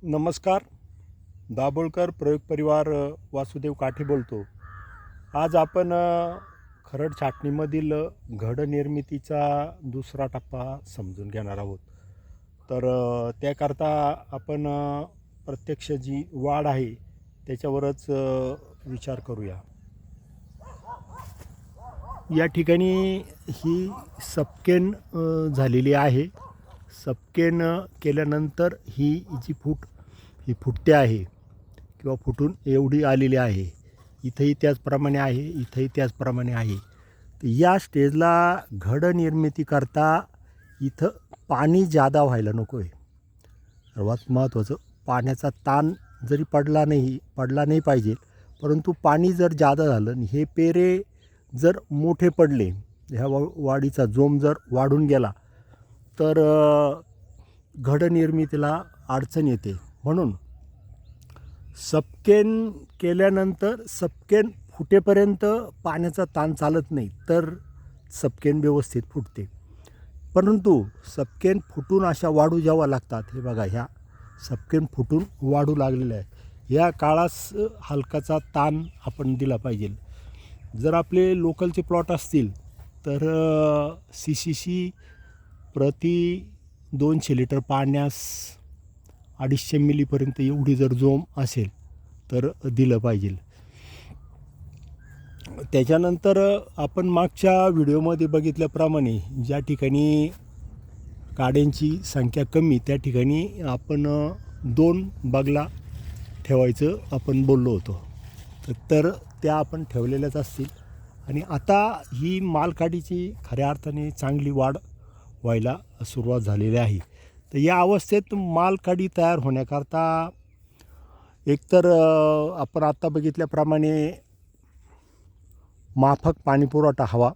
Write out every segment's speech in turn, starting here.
नमस्कार. दाभोळकर प्रयोग परिवार वासुदेव काठे बोलतो. आज आपण खरड छाटणीमधील घड निर्मितीचा दुसरा टप्पा समजून घेणार आहोत. तर त्याकरता आपण प्रत्यक्ष जी वाढ आहे त्याच्यावरच विचार करूया. या ठिकाणी ही सपकेन झालेली आहे. सपकेन केल्यानंतर ही जी ही फुटते आहे किंवा फुटून एवढी आलेली आहे. इथंही त्याचप्रमाणे आहे, इथंही त्याचप्रमाणे आहे. तर या स्टेजला घड निर्मिती करता इथं पाणी जादा व्हायला नको आहे. सर्वात महत्त्वाचं, पाण्याचा ताण जरी पडला नाही पाहिजे, परंतु पाणी जर जादा झालं आणि हे पेरे जर मोठे पडले, ह्या वाढीचा जोम जर वाढून गेला तर घड निर्मितीला अडचण येते. म्हणून सपकेन केल्यानंतर सपकेन फुटेपर्यंत पाण्याचा ताण चालत नाही, तर सपकेन व्यवस्थित फुटते. परंतु सपकेन फुटून अशा वाढू जेव्हा लागतात, हे बघा, ह्या सपकेन फुटून वाढू लागलेल्या आहे. या काळास हलकाचा ताण आपण दिला पाहिजे. जर आपले लोकलचे प्लॉट असतील तर CCC प्रति 200 लिटर पाण्यास 250 मिलीपर्यंत एवढी जर जोम असेल तर दिलं पाहिजे. त्याच्यानंतर आपण मागच्या व्हिडिओमध्ये बघितल्याप्रमाणे ज्या ठिकाणी काड्यांची संख्या कमी त्या ठिकाणी आपण 2 बागला ठेवायचं आपण बोललो होतो. तर त्या आपण ठेवलेल्याच असतील. आणि आता ही मालकाडीची खऱ्या अर्थाने चांगली वाढ व्हायला सुरुवात झालेली आहे. तर या अवस्थेत मालकाडी तयार होण्याकरता एकतर आपण आत्ता बघितल्याप्रमाणे माफक पाणी पुरवठा हवा,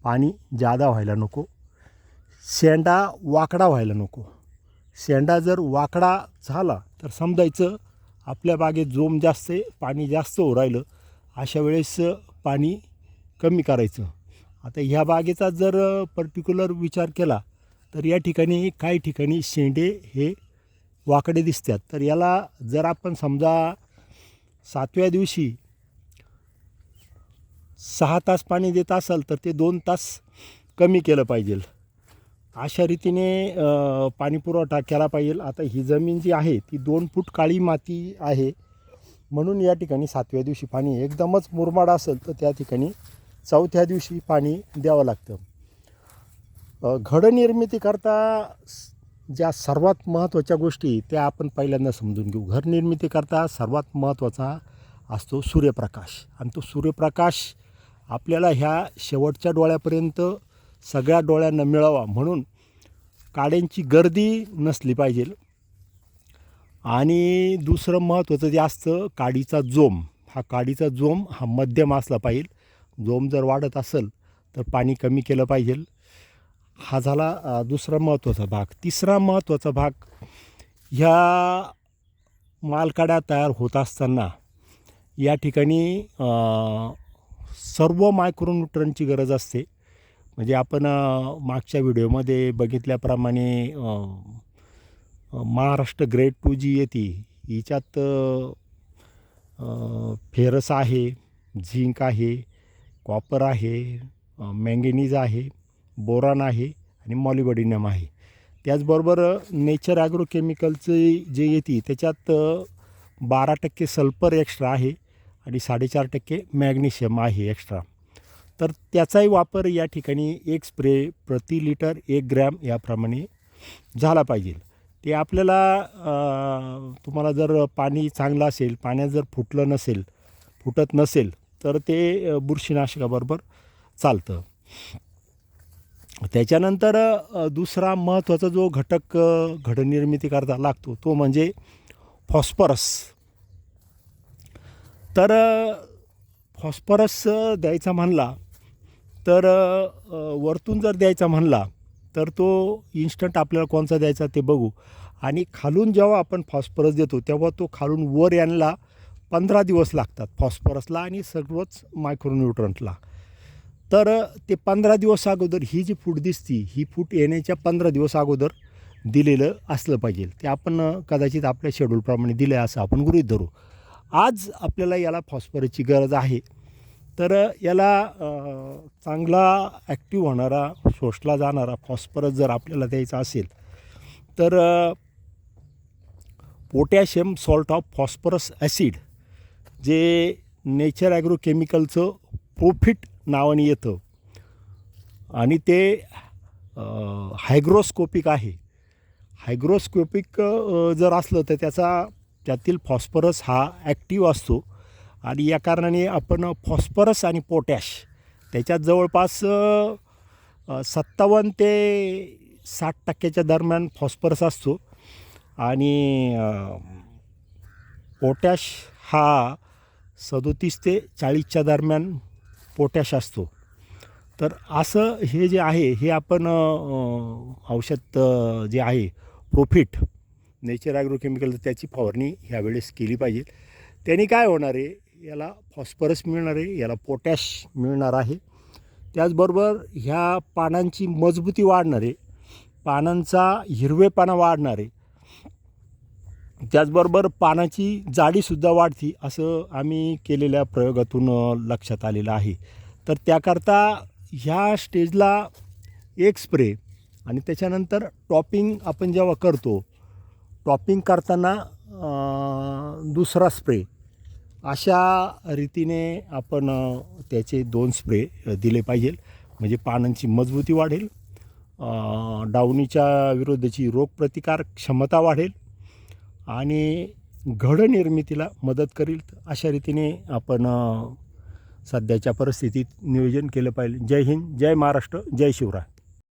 पाणी जादा व्हायला नको, शेंडा वाकडा व्हायला नको. शेंडा जर वाकडा झाला तर समजायचं आपल्या बागेत जोम जास्त आहे, पाणी जास्त होऊ राहिलं. अशा वेळेस पाणी कमी करायचं. आता ह्या बागेचा जर पर्टिक्युलर विचार केला तर या ठिकाणी काही ठिकाणी शेंडे हे वाकडे दिसतात. तर याला जर आपण समजा 7व्या दिवशी 6 तास पाणी देत असाल तर ते 2 तास कमी केलं पाहिजे. अशा रीतीने पाणी पुरवठा केला पाहिजे. आता ही जमीन जी आहे ती 2 फूट काळी माती आहे, म्हणून या ठिकाणी 7व्या दिवशी पाणी, एकदमच मुरमाड असेल तर त्या ठिकाणी 4थ्या दिवशी पाणी द्यावं लागतं. घड निर्मितीकरता ज्या सर्वात महत्त्वाच्या गोष्टी त्या आपण पहिल्यांदा समजून घेऊ. घड निर्मितीकरता सर्वात महत्त्वाचा असतो सूर्यप्रकाश. आणि तो सूर्यप्रकाश आपल्याला ह्या शेवटच्या डोळ्यापर्यंत सगळ्या डोळ्यांना मिळावा म्हणून काड्यांची गर्दी नसली पाहिजे. आणि दुसरं महत्त्वाचं जे असतं काडीचा जोम. काडीचा जोम हा मध्यम असला पाहिजे. जोम जर वाढत असेल तर पाणी कमी केलं पाहिजे. हा झाला दुसरा महत्त्वाचा भाग. तिसरा महत्त्वाचा भाग, ह्या मालकाड्या तयार होत असताना या ठिकाणी सर्व मायक्रोन्यूट्रनची गरज असते. म्हणजे आपण मागच्या व्हिडिओमध्ये बघितल्याप्रमाणे महाराष्ट्र ग्रेड 2 जी येते हिच्यात फेरस आहे, झिंक आहे, कॉपर आहे, मँगेनीज आहे, बोरान आहे आणि मॉलिब्डेनम आहे. त्याचबरोबर नेचर ॲग्रोकेमिकलचे जे येते त्याच्यात 12% सल्फर एक्स्ट्रा आहे आणि 4.5% मॅग्नेशियम आहे एक्स्ट्रा. तर त्याचाही वापर या ठिकाणी 1 स्प्रे प्रति लिटर 1 ग्रॅम याप्रमाणे झाला पाहिजे. ते आपल्याला तुम्हाला जर पाणी चांगलं असेल, पाण्यात जर फुटत नसेल तर ते बुरशीनाशकाबरोबर चालतं. त्याच्यानंतर दुसरा महत्त्वाचा जो घटक घड निर्मिती करता लागतो तो म्हणजे फॉस्फरस. तर फॉस्फरस द्यायचा म्हणला तर वरतून जर द्यायचा म्हणला तर तो इन्स्टंट आपल्याला कोणता द्यायचा ते बघू. आणि खालून जेव्हा आपण फॉस्फरस देतो तेव्हा तो खालून वर यायला 15 दिवस लागतात फॉस्फरसला आणि सर्वच मायक्रोन्यूट्रंटला. तर ते 15 दिवस अगोदर ही जी फूट दिसती ही फूट येण्याच्या 15 दिवस अगोदर दिलेलं असलं पाहिजे. ते आपण कदाचित आपल्या शेड्यूलप्रमाणे दिलं आहे असं आपण गृहीत धरू. आज आपल्याला याला फॉस्फरसची गरज आहे. तर याला चांगला ॲक्टिव्ह होणारा, शोषला जाणारा फॉस्फरस जर आपल्याला द्यायचा असेल तर potassium salt of phosphorus acid जे नेचर ॲग्रोकेमिकलचं प्रोफिट नावाने येतं आणि ते हायग्रोस्कोपिक आहे. हायग्रोस्कोपिक जर असलं तर त्यातील फॉस्फरस हा ॲक्टिव्ह असतो आणि या कारणाने आपण फॉस्फरस आणि पोटॅश त्याच्यात जवळपास 57 ते 60% दरम्यान फॉस्फरस असतो आणि पोटॅश हा 37 ते 40च्या दरम्यान पोटॅश असतो. तर असं हे जे आहे हे आपण औषध जे आहे प्रोफिट नेचर ॲग्रोकेमिकल त्याची फवारणी ह्यावेळेस केली पाहिजे. त्याने काय होणार आहे, याला फॉस्फरस मिळणार आहे, याला पोटॅश मिळणार आहे. त्याचबरोबर ह्या पानांची मजबूती वाढणार आहे, पानांचा हिरवेपणा वाढणार आहे. त्याचबरोबर पानाची जाडीसुद्धा वाढती असं आम्ही केलेल्या प्रयोगातून लक्षात आलेलं आहे. तर त्याकरता ह्या स्टेजला एक स्प्रे आणि त्याच्यानंतर टॉपिंग आपण जेव्हा करतो, टॉपिंग करताना दुसरा स्प्रे, अशा रीतीने आपण त्याचे 2 स्प्रे दिले पाहिजे. म्हणजे पानांची मजबूती वाढेल, डावणीच्या विरुद्धची रोगप्रतिकार क्षमता वाढेल आणि घड निर्मितीला मदत करेल. अशा रीतीने आपण सध्याच्या परिस्थितीत नियोजन केलं पाहिजे. जय हिंद, जय महाराष्ट्र, जय शिवराय.